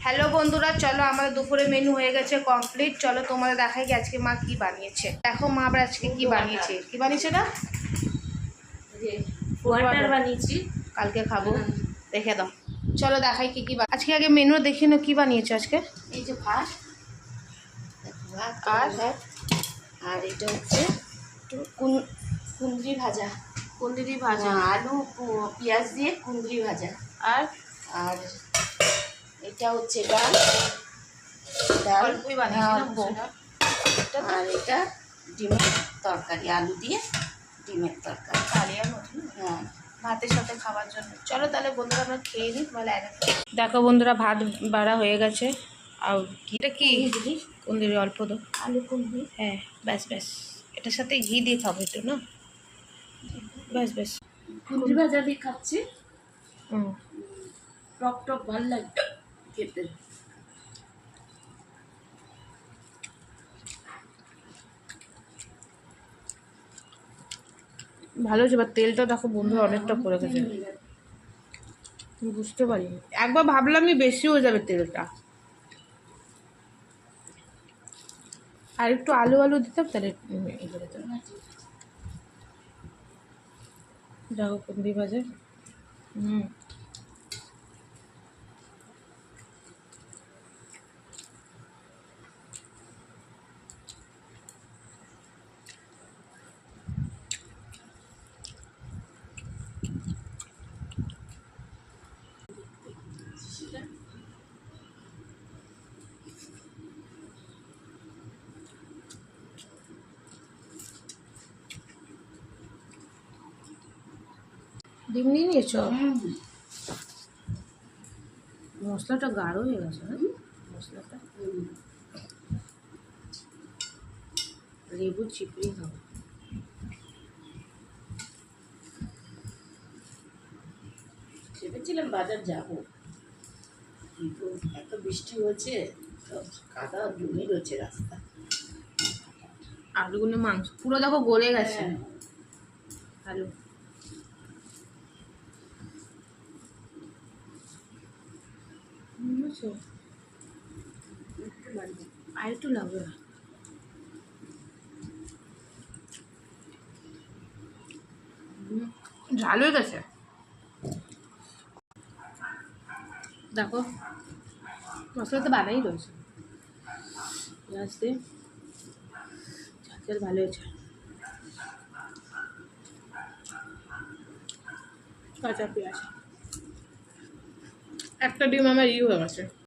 Hello বন্ধুরা, চলো আমাদের দুপুরে মেনু হয়ে গেছে কমপ্লিট। চলো তোমাদের দেখাই কি আজকে মা কি বানিয়েছে। দেখো মা আবার আজকে কি বানিয়েছে। কি বানিয়েছে না? ওয়াটার বানিয়েছি, কালকে খাবো, দেখে দাও। চলো দেখাই কি কি আজকে। আগে মেনু দেখি না কি বানিয়েছে আজকে। এই যে ভাত আর আর এটা হচ্ছে কুঁদরি ভাজা, কুঁদরি ভাজা, আলু পেঁয়াজ দিয়ে কুঁদরি ভাজা। আর আর এটা হচ্ছে ডাল ডাল অল্পই বানিয়েছি না, মশলা। আর এটা ডিমের তরকারি, আলু দিয়ে ডিমের তরকারি। কালিয়ার মতন হ্যাঁ, ভাতের সাথে খাওয়ার জন্য। চলো তাহলে বন্ধুরা আমরা খেয়ে নিই। দেখো বন্ধুরা, ভাত বাড়া হয়ে গেছে। আর ঘিটা কি কুঁদরি অল্প দো, আলু কুঁদরি। হ্যাঁ ব্যাস ব্যাস। এটার সাথে ঘি দিয়ে খাবো একটু না, ব্যাস ব্যাস। কুঁদরি ভাজা দিয়ে খাচ্ছি, হুম, টক টক ভালো লাগে খেতে। ভালো হয়েছে। এবার তেলটা দেখো বন্ধুরা অনেকটা পড়ে গেছে, বুঝতে পারিনি। একবার ভাবলামই বেশি হয়ে যাবে তেলটা। আর একটু আলু আলু দিতাম তাহলে এগুলো দিতাম। দেখো কুঁদরি ভাজা। হুম, ডিম নিয়ে নিয়েছো? মশলাটা গাঢ় হয়ে গেছে না মশলাটা। লেবু চিপড়ি খাবো। ভেবেছিলাম বাজার যাবো, কিন্তু এত বৃষ্টি হয়েছে, কাদা জমে রয়েছে রাস্তা। আলুগুলো মাংস পুরো দেখো গলে গেছে। হ্যাঁ। আলু আর একটু লাগবে। ঝাল হয়ে গেছে দেখো, মশলা তো বানাই রয়েছে। পেঁয়াজ দিয়ে ঝাল ভালো হয়েছে। কাঁচা পেঁয়াজ, একটা ডিম আমার হয়ে গেছে।